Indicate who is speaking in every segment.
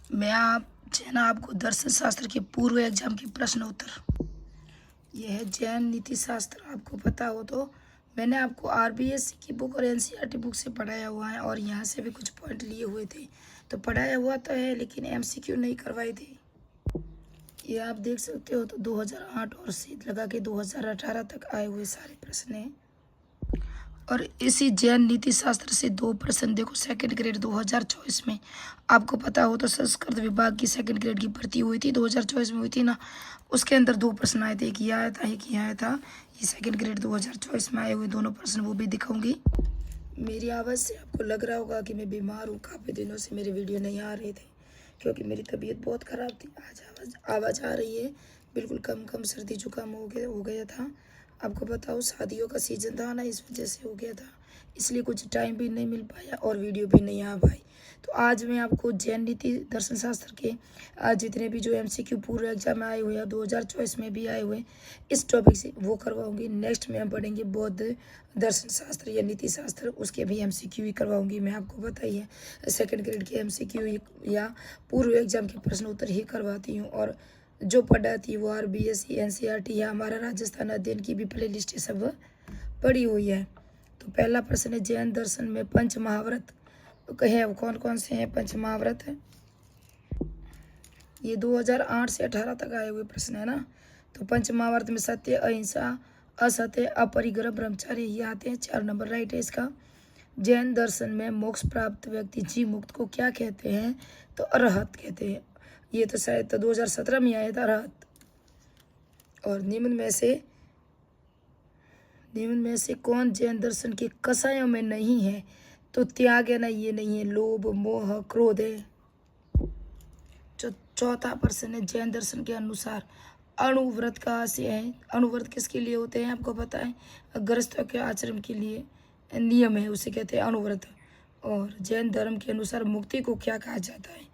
Speaker 1: जैन आपको दर्शन शास्त्र के पूर्व एग्जाम के प्रश्न उत्तर। यह है जैन नीति शास्त्र। आपको पता हो तो मैंने आपको आरबीएससी की बुक और एनसीईआरटी बुक से पढ़ाया हुआ है और यहाँ से भी कुछ पॉइंट लिए हुए थे, तो पढ़ाया हुआ तो है लेकिन एमसीक्यू नहीं करवाए थे। ये आप देख सकते हो, तो 2008 और से लगा के 2018 तक आए हुए सारे प्रश्न हैं। और इसी जैन नीति शास्त्र से 2 प्रश्न देखो, सेकंड ग्रेड 2024 में। आपको पता हो तो संस्कृत विभाग की सेकंड ग्रेड की भर्ती हुई थी 2024 में हुई थी ना, उसके अंदर 2 प्रश्न आए थे, एक ये आया था, एक ये आया था। ये सेकंड ग्रेड 2024 में आए हुए दोनों प्रश्न, वो भी दिखाऊंगी। मेरी आवाज़ से आपको लग रहा होगा कि मैं बीमार हूँ, काफ़ी दिनों से मेरे वीडियो नहीं आ रहे थे क्योंकि मेरी तबीयत बहुत ख़राब थी। आज आवाज़ आ रही है, बिल्कुल कम सर्दी जुकाम हो गया था। आपको बताओ शादियों का सीज़न था ना, इस वजह से हो गया था, इसलिए कुछ टाइम भी नहीं मिल पाया और वीडियो भी नहीं आ पाई। तो आज मैं आपको जैन नीति दर्शन शास्त्र के जितने भी जो एमसीक्यू पूर्व एग्जाम में आए हुए हैं, 2024 में भी आए हुए, इस टॉपिक से वो करवाऊंगी। नेक्स्ट में हम पढ़ेंगे बौद्ध दर्शन शास्त्र या नीति शास्त्र, उसके भी एमसीक्यू ही करवाऊंगी। मैं आपको बताइए सेकंड ग्रेड के एमसीक्यू या पूर्व एग्जाम के प्रश्न उत्तर ही करवाती हूँ, और जो पढ़ाती है वो आरबीएससी एनसीईआरटी या हमारा राजस्थान अध्ययन की भी प्ले लिस्ट सब पड़ी हुई है। तो पहला प्रश्न है जैन दर्शन में पंच महाव्रत है, कौन कौन से हैं पंच महाव्रत है? ये 2008 से 18 तक आए हुए प्रश्न है ना। तो पंच महाव्रत में सत्य, अहिंसा, असत्य, अपरिग्रह, ब्रह्मचार्य, ये आते हैं। 4 नंबर राइट है इसका। जैन दर्शन में मोक्ष प्राप्त व्यक्ति जीव मुक्त को क्या कहते हैं? तो अरहत कहते हैं। ये तो शायद 2017 में आया था अरहत। और निम्न में से कौन जैन दर्शन के कषायों में नहीं है? तो त्याग है ना, ये नहीं है। लोभ, मोह, क्रोध है। जो चौथा प्रश्न है जैन दर्शन के अनुसार अणुव्रत कहाँ से है? अणुव्रत किसके लिए होते हैं आपको पता है? गृहस्थों के आचरण के लिए नियम है, उसे कहते हैं अणुव्रत। और जैन धर्म के अनुसार मुक्ति को क्या कहा जाता है?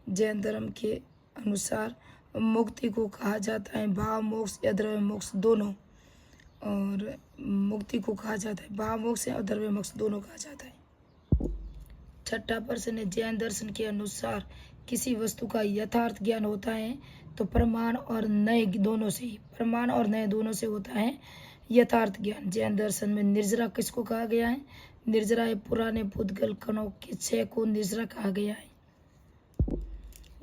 Speaker 1: जैन धर्म के अनुसार मुक्ति को कहा जाता है भाव मोक्ष या द्रव्य मोक्ष, दोनों। और मुक्ति को कहा जाता है भाव मोक्ष और द्रव्य मोक्ष, दोनों कहा जाता है। छठा प्रश्न है जैन दर्शन के अनुसार किसी वस्तु का यथार्थ ज्ञान होता है? तो प्रमाण और नए दोनों से ही, प्रमाण और नए दोनों से होता है यथार्थ ज्ञान। जैन दर्शन में निर्जरा किसको कहा गया है? निर्जरा है पुराने पुद्गल कणों के क्षय को निर्जरा कहा गया है।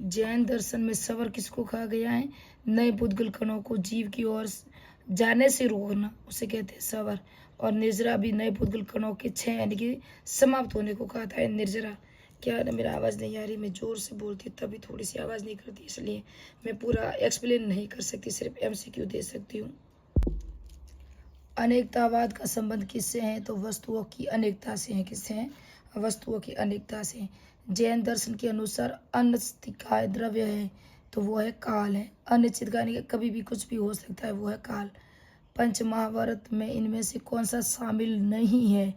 Speaker 1: जैन दर्शन में सवर किसको कहा गया है? नए पुद्गल कणों को जीव की ओर जाने से रोकना, उसे कहते हैं सवर। और निर्जरा भी नए पुद्गल कणों के क्षय यानी कि समाप्त होने को कहा था निर्जरा। क्या है ना, मेरा आवाज़ नहीं आ रही, मैं जोर से बोलती तभी थोड़ी सी आवाज़ नहीं करती, इसलिए मैं पूरा एक्सप्लेन नहीं कर सकती, सिर्फ एमसीक्यू दे सकती हूँ। अनेकतावाद का संबंध किससे है? तो वस्तुओं की अनेकता से है। किससे है? वस्तुओं की अनेकता से। जैन दर्शन के अनुसार अनिश्चित द्रव्य है, तो वो है काल है। अनिश्चित का यानी कि कभी भी कुछ भी हो सकता है, वो है काल। पंच महाभारत में इनमें से कौन सा शामिल नहीं है?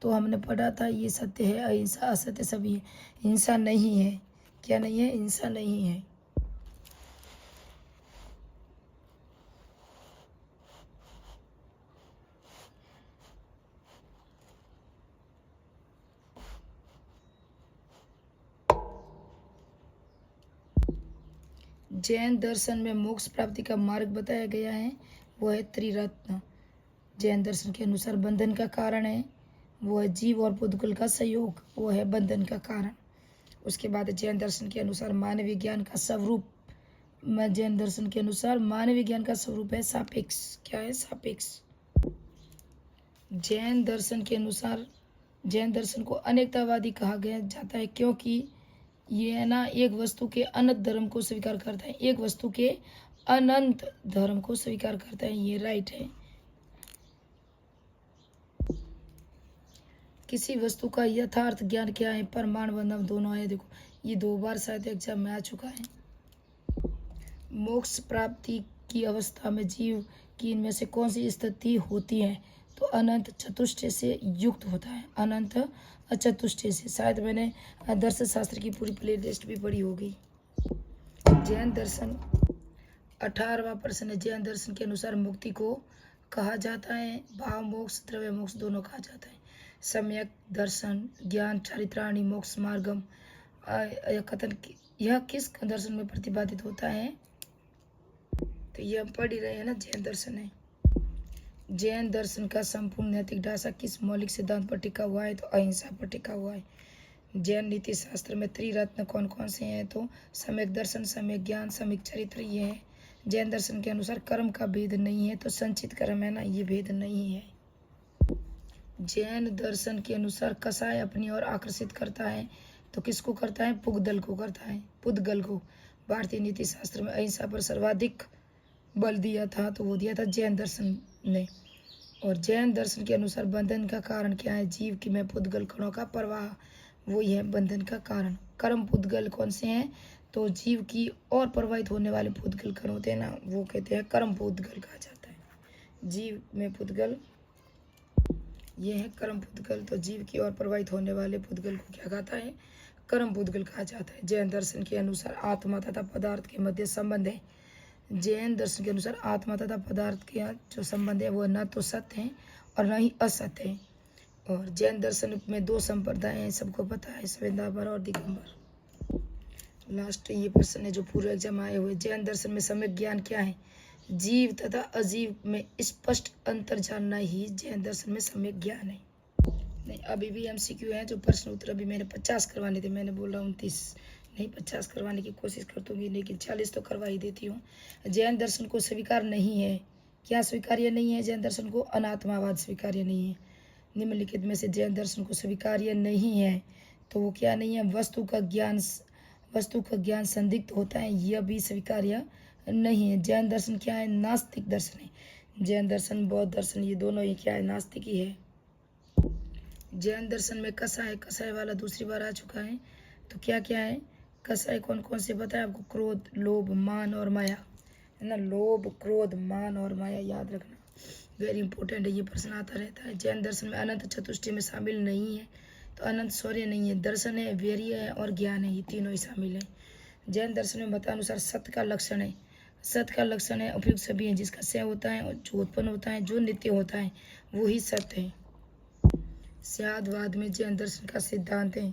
Speaker 1: तो हमने पढ़ा था ये सत्य है, अहिंसा, असत्य सभी है, हिंसा नहीं है। क्या नहीं है? हिंसा नहीं है। जैन दर्शन में मोक्ष प्राप्ति का मार्ग बताया गया है, वो है त्रिरत्न। जैन दर्शन के अनुसार बंधन का कारण है, वो है जीव और पुद्गल का संयोग, वो है बंधन का कारण। उसके बाद जैन दर्शन के अनुसार मानवीय ज्ञान का स्वरूप, जैन दर्शन के अनुसार मानवीय ज्ञान का स्वरूप है सापेक्ष। क्या है? सापेक्ष। जैन दर्शन के अनुसार जैन दर्शन को अनेकतावादी कहा गया जाता है क्योंकि ये है ना एक वस्तु के अनंत धर्म को स्वीकार करता है, एक वस्तु के अनंत धर्म को स्वीकार करता है, ये राइट है। किसी वस्तु का यथार्थ ज्ञान क्या है? प्रमाण बंधन दोनों है। देखो ये 2 बार शायद एग्जाम में आ चुका है। मोक्ष प्राप्ति की अवस्था में जीव की इनमें से कौन सी स्थिति होती है? तो अनंत चतुष्टय से युक्त होता है, अनंत चतुष्टय से। शायद मैंने दर्शन शास्त्र की पूरी प्ले लिस्ट भी पढ़ी होगी। जैन दर्शन 18वां प्रश्न है जैन दर्शन के अनुसार मुक्ति को कहा जाता है भाव मोक्ष, द्रव्य मोक्ष, दोनों कहा जाता है। सम्यक दर्शन ज्ञान चारित्राणी मोक्ष मार्गम यह किस दर्शन में प्रतिपादित होता है? तो ये हम पढ़ ही रहे हैं ना, जैन दर्शन है। जैन दर्शन का संपूर्ण नैतिक ढांचा किस मौलिक सिद्धांत पर टिका हुआ है? तो अहिंसा पर टिका हुआ है। जैन नीति शास्त्र में त्रिरत्न कौन कौन से हैं? तो सम्यक दर्शन, सम्यक ज्ञान, सम्यक चरित्र, ये है। जैन दर्शन के अनुसार कर्म का भेद नहीं है, तो संचित कर्म है ना, ये भेद नहीं है। जैन दर्शन के अनुसार कसाय अपनी ओर आकर्षित करता है, तो किसको करता है? पुद्गल को करता है, पुद्गल को। भारतीय नीति शास्त्र में अहिंसा पर सर्वाधिक बल दिया था, तो वो दिया था जैन दर्शन ने। और जैन दर्शन के अनुसार बंधन का कारण क्या है? जीव की में पुद्गल कणों का प्रवाह, वो है बंधन का कारण। कर्म पुद्गल कौन से हैं? तो जीव की और प्रवाहित होने वाले पुद्गल कण होते हैं ना, वो कहते हैं कर्म पुद्गल कहा जाता है। जीव में पुद्गल, ये है कर्म पुद्गल। तो जीव की ओर प्रवाहित होने वाले पुद्गल को क्या कहता है? कर्म पुद्गल कहा जाता है। जैन दर्शन के अनुसार आत्मा तथा पदार्थ के मध्य संबंध है। जैन दर्शन के अनुसार आत्मा तथा पदार्थ के जो संबंध है वो न तो सत्य है और न ही असत्य है। और जैन दर्शन में दो संप्रदाय हैं, सबको पता है, श्वेतांबर और दिगंबर। लास्ट ये प्रश्न है जो पूर्व एग्जाम आए हुए। जैन दर्शन में सम्यक ज्ञान क्या है? जीव तथा अजीव में स्पष्ट अंतर जानना ही जैन दर्शन में सम्यक ज्ञान है। नहीं, अभी भी MCQ है, जो प्रश्न उत्तर अभी मैंने 50 करवाने थे, मैंने बोला 29 नहीं, 50 करवाने की कोशिश करतूंगी, लेकिन 40 तो करवा ही देती हूँ। जैन दर्शन को स्वीकार नहीं है, क्या स्वीकार्य नहीं है? जैन दर्शन को अनात्मावाद स्वीकार्य नहीं है। निम्नलिखित में से जैन दर्शन को स्वीकार्य नहीं है, तो वो क्या नहीं है? वस्तु का ज्ञान संदिग्ध होता है, यह भी स्वीकार्य नहीं है। जैन दर्शन क्या है? नास्तिक दर्शन है। जैन दर्शन, बौद्ध दर्शन, ये दोनों ही क्या है? नास्तिक ही है। जैन दर्शन में कसाय, कसाय वाला दूसरी बार आ चुका है, तो क्या क्या है? कसाय कौन कौन से पता है आपको? क्रोध, लोभ, मान और माया, है ना। लोभ, क्रोध, मान और माया याद रखना, वेरी इंपॉर्टेंट है, ये प्रश्न आता रहता है। जैन दर्शन में अनंत चतुष्टय में शामिल नहीं है, तो अनंत शौर्य नहीं है। दर्शन है, वीर्य है और ज्ञान है, ये तीनों ही शामिल है। जैन दर्शन में मतानुसार सत्य का लक्षण है, सत्य का लक्षण है उपयुक्त सभी है, जिसका क्षय होता है और जो उत्पन्न होता है, जो नित्य होता है, वो ही सत्य है। स्यादवाद में जैन दर्शन का सिद्धांत है,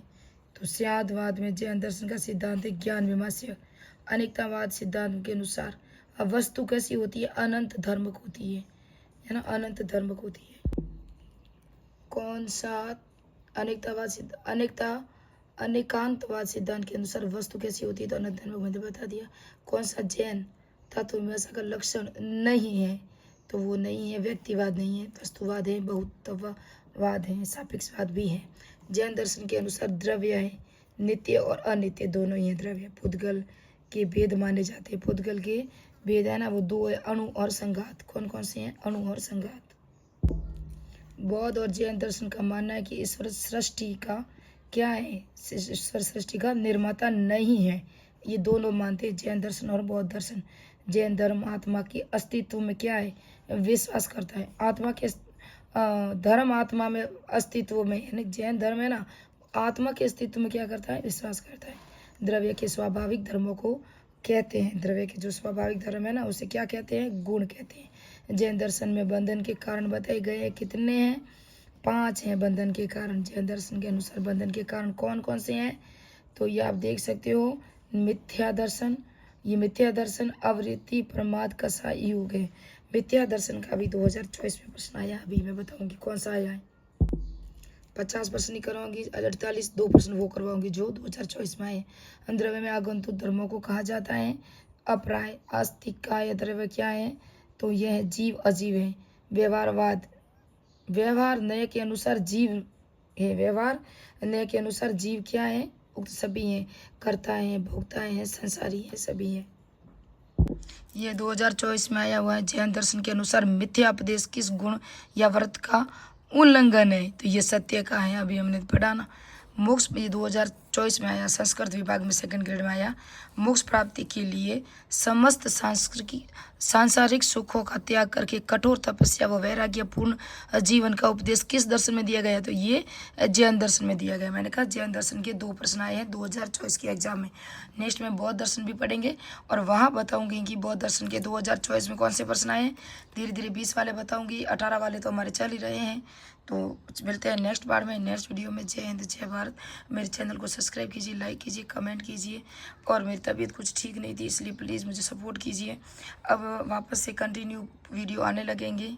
Speaker 1: तो स्यादवाद में जैन दर्शन का सिद्धांत है ज्ञान विमर्श। अनेकतावाद सिद्धांत के अनुसार अब वस्तु कैसी होती है? अनंत धर्मक होती है ना, अनंत धर्मक होती है। कौन सा? अनेकांतवाद सिद्धांत के अनुसार वस्तु कैसी होती है? तो अनंत धर्मक, मैंने बता दिया। कौन सा जैन तत्व मीमांसा का लक्षण नहीं है? तो वो नहीं है, व्यक्तिवाद नहीं है, वस्तुवाद है, बहुत्ववाद है, सापेक्षवाद भी है। जैन दर्शन के अनुसार द्रव्य है, नित्य और अनित्य दोनों ही है। द्रव्य, पुद्गल के भेद माने जाते हैं। पुद्गल के भेद है ना, वो दो है, अणु और संघात। कौन कौन से हैं? अणु और संघात। बौद्ध और जैन दर्शन का मानना है कि ईश्वर सृष्टि का क्या है? ईश्वर सृष्टि का निर्माता नहीं है, ये दोनों मानते हैं, जैन दर्शन और बौद्ध दर्शन। जैन धर्म आत्मा के अस्तित्व में क्या है? विश्वास करता है। आत्मा के धर्म आत्मा में अस्तित्व में, यानी जैन धर्म है ना, आत्मा के अस्तित्व में क्या करता है? विश्वास करता है। द्रव्य के स्वाभाविक धर्मों को कहते हैं, द्रव्य के जो स्वाभाविक धर्म है ना, उसे क्या कहते हैं? गुण कहते हैं। जैन दर्शन में बंधन के कारण बताए गए हैं, कितने हैं? 5 हैं बंधन के कारण। जैन दर्शन के अनुसार बंधन के कारण कौन कौन से हैं? तो ये आप देख सकते हो, मिथ्या दर्शन, ये मिथ्या दर्शन, अवृत्ति, प्रमाद, कसाई युग है। मिथ्या दर्शन का भी 2024 में प्रश्न आया, अभी मैं बताऊंगी कौन सा आया है। 50 प्रश्न नहीं करवाऊंगी, 48 2 प्रश्न वो करवाऊंगी जो 2024 में आए। द्रव्य में आगंतुक धर्मों को कहा जाता है अप्राय, आस्तिकाय द्रव्य क्या है? तो यह है जीव अजीव है। व्यवहारवाद, व्यवहार नय के अनुसार जीव है, व्यवहार नय के अनुसार जीव क्या है? उक्त सभी हैं, कर्ता है, भोक्ता है, संसारी है, सभी है। ये 2024 में आया हुआ है। जैन दर्शन के अनुसार मिथ्या उपदेश किस गुण या व्रत का उल्लंघन है? तो ये सत्य का है, अभी हमने पढ़ा ना। मोक्ष, ये 2024 में आया, संस्कृत विभाग में 2nd ग्रेड में आया। मोक्ष प्राप्ति के लिए समस्त सांसारिक सुखों का त्याग करके कठोर तपस्या व वैराग्यपूर्ण जीवन का उपदेश किस दर्शन में दिया गया? तो ये जैन दर्शन में दिया गया। मैंने कहा जैन दर्शन के 2 प्रश्न आए हैं 2024 के एग्जाम में। नेक्स्ट में बौद्ध दर्शन भी पढ़ेंगे और वहाँ बताऊंगी कि बौद्ध दर्शन के 2024 में कौन से प्रश्न आए हैं। धीरे धीरे 20 वाले बताऊंगी, 18 वाले तो हमारे चल ही रहे हैं। तो मिलते हैं नेक्स्ट बार में, नेक्स्ट वीडियो में। जय हिंद, जय भारत। मेरे चैनल को सब्सक्राइब सब्सक्राइब कीजिए, लाइक कीजिए, कमेंट कीजिए। और मेरी तबीयत कुछ ठीक नहीं थी, इसलिए प्लीज़ मुझे सपोर्ट कीजिए। अब वापस से कंटिन्यू वीडियो आने लगेंगे।